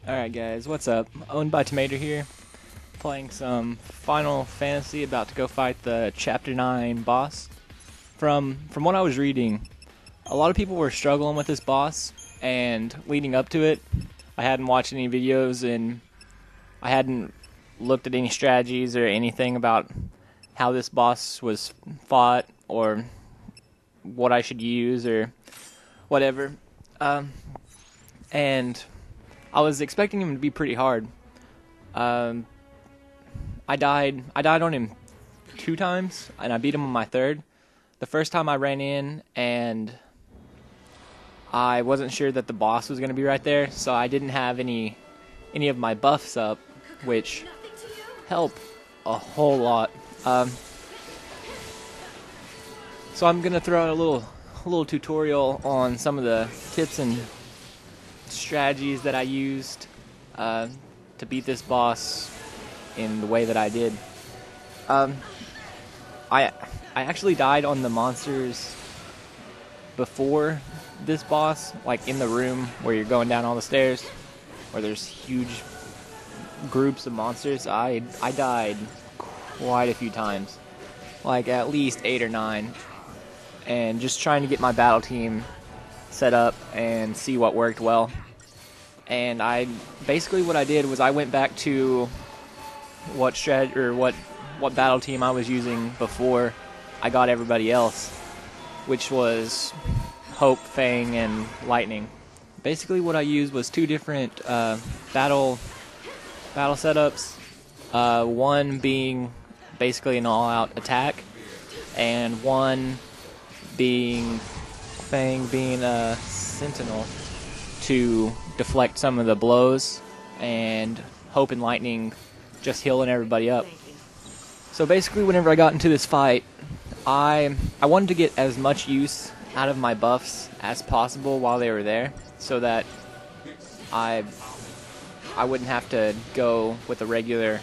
Alright guys, what's up? Ownedbytamater here, playing some Final Fantasy, about to go fight the Chapter 9 boss. From what I was reading, a lot of people were struggling with this boss, and leading up to it, I hadn't watched any videos and I hadn't looked at any strategies or anything about how this boss was fought or what I should use or whatever. And I was expecting him to be pretty hard. I died on him 2 times, and I beat him on my 3rd. The first time I ran in, and I wasn't sure that the boss was going to be right there, so I didn't have any of my buffs up, which help a whole lot. So I'm gonna throw out a little tutorial on some of the tips and strategies that I used to beat this boss in the way that I did. I actually died on the monsters before this boss, like in the room where you're going down all the stairs, where there's huge groups of monsters. I died quite a few times, like at least 8 or 9, and just trying to get my battle team set up and see what worked well. And basically what I did was I went back to what battle team I was using before I got everybody else, which was Hope, Fang, and Lightning. Basically what I used was 2 different battle setups. One being basically an all-out attack, and one being Fang being a sentinel to deflect some of the blows, and Hope and Lightning just healing everybody up. So basically whenever I got into this fight, I wanted to get as much use out of my buffs as possible while they were there, so that I wouldn't have to go with a regular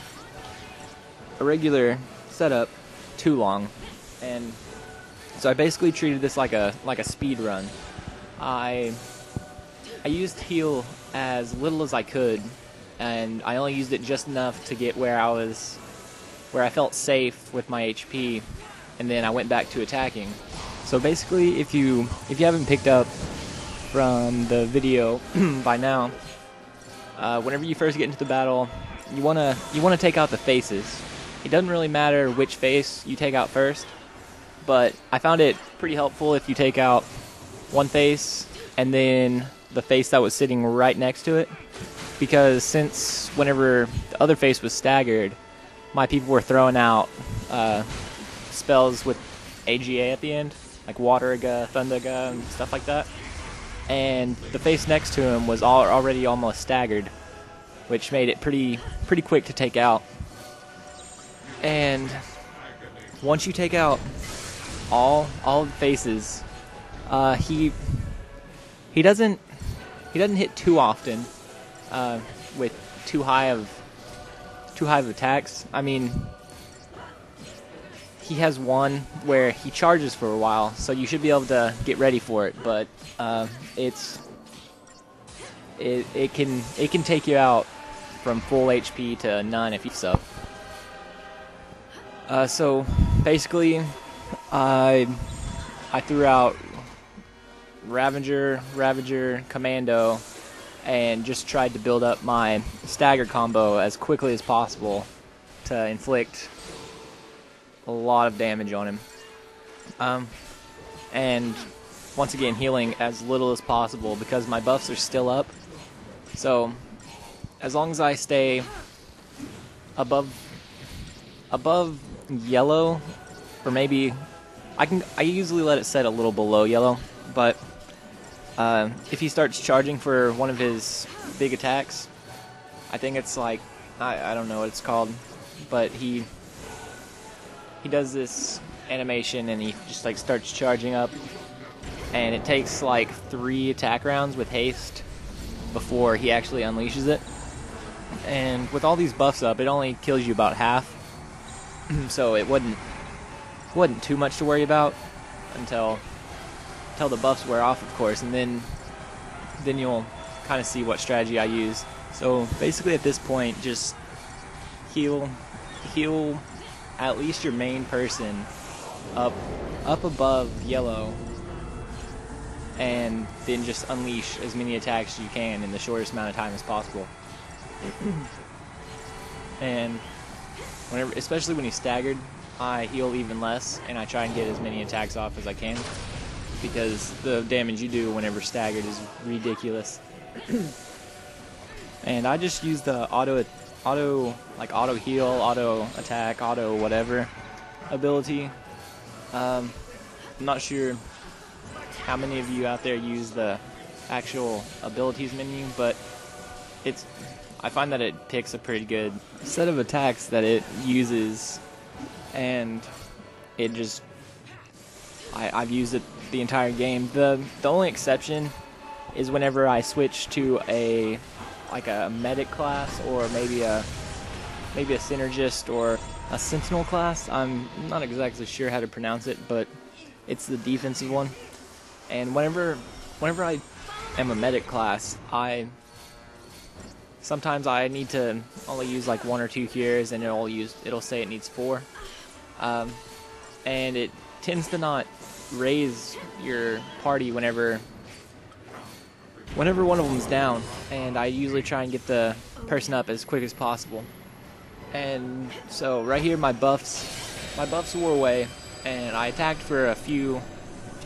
setup too long. And so I basically treated this like a speed run. I used heal as little as I could, and I only used it just enough to get where I felt safe with my HP, and then I went back to attacking. So basically, if you haven't picked up from the video by now, whenever you first get into the battle, you wanna take out the faces. It doesn't really matter which face you take out first, but I found it pretty helpful if you take out one face and then the face that was sitting right next to it, because since whenever the other face was staggered, my people were throwing out spells with AGA at the end, like Wateraga, Thundaga, and stuff like that. And the face next to him was already almost staggered, which made it pretty quick to take out. And once you take out all the faces, he doesn't hit too often with too high of attacks. I mean, he has one where he charges for a while, so you should be able to get ready for it. But it can take you out from full HP to none if you suck. So basically, I threw out Ravager, Commando, and just tried to build up my stagger combo as quickly as possible to inflict a lot of damage on him. And once again, healing as little as possible because my buffs are still up. So as long as I stay above yellow, or maybe I usually let it set a little below yellow, but if he starts charging for one of his big attacks, I think it's like, I don't know what it's called, but he does this animation and he just like starts charging up, and it takes like 3 attack rounds with haste before he actually unleashes it. And with all these buffs up, it only kills you about half, so it wasn't too much to worry about until the buffs wear off, of course, and then you'll kind of see what strategy I use. So basically at this point, just heal at least your main person up above yellow, and then just unleash as many attacks as you can in the shortest amount of time as possible. And whenever, especially when he's staggered, I heal even less, and I try and get as many attacks off as I can, because the damage you do whenever staggered is ridiculous. And I just use the auto heal, auto attack, auto whatever ability. I'm not sure how many of you out there use the actual abilities menu, but I find that it picks a pretty good set of attacks that it uses, and it just I've used it the entire game. The only exception is whenever I switch to a medic class, or maybe a synergist or a sentinel class. I'm not exactly sure how to pronounce it, but it's the defensive one. And whenever I am a medic class, sometimes I need to only use like 1 or 2 cures, and it'll say it needs 4, and it tends to not raise your party whenever one of them's down, and I usually try and get the person up as quick as possible. And so right here, my buffs wore away, and I attacked for a few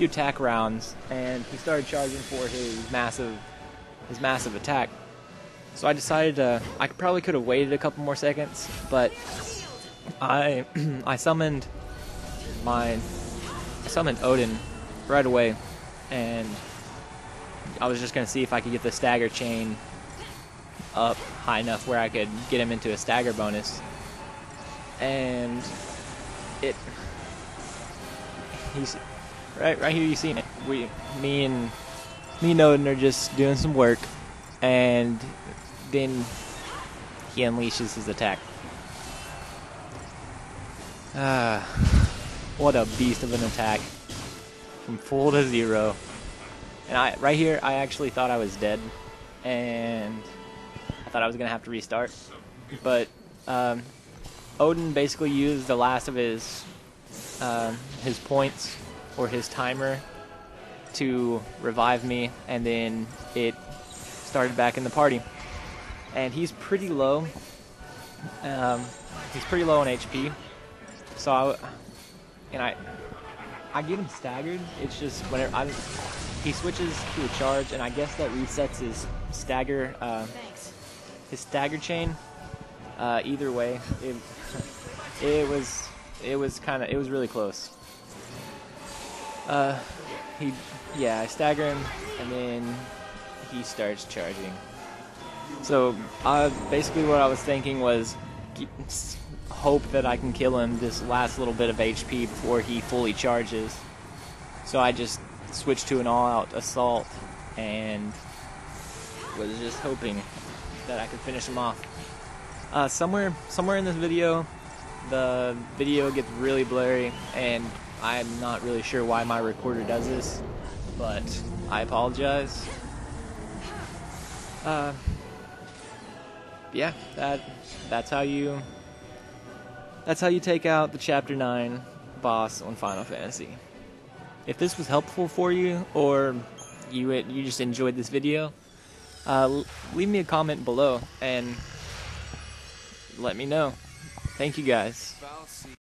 attack rounds, and he started charging for his massive attack. So I decided I probably could have waited a couple more seconds, but I summoned Odin right away, and I was just gonna see if I could get the stagger chain up high enough where I could get him into a stagger bonus. And he's right here, you seen it. Me and Odin are just doing some work, and then he unleashes his attack. What a beast of an attack, from full to 0. And right here, I actually thought I was dead, and I thought I was gonna have to restart. But Odin basically used the last of his points, or his timer, to revive me, and then it started back in the party. And he's pretty low. He's pretty low on HP. So I get him staggered. It's just whenever he switches to a charge, and I guess that resets his stagger chain. Either way, it was really close. I stagger him, and then he starts charging. So basically what I was thinking was hope that I can kill him this last little bit of HP before he fully charges. So I just switched to an all-out assault, and was just hoping that I could finish him off. Somewhere in this video, the video gets really blurry, and I'm not really sure why my recorder does this, but I apologize. Yeah, that's how you take out the Chapter 9 boss on Final Fantasy. If this was helpful for you, or you just enjoyed this video, leave me a comment below and let me know. Thank you guys.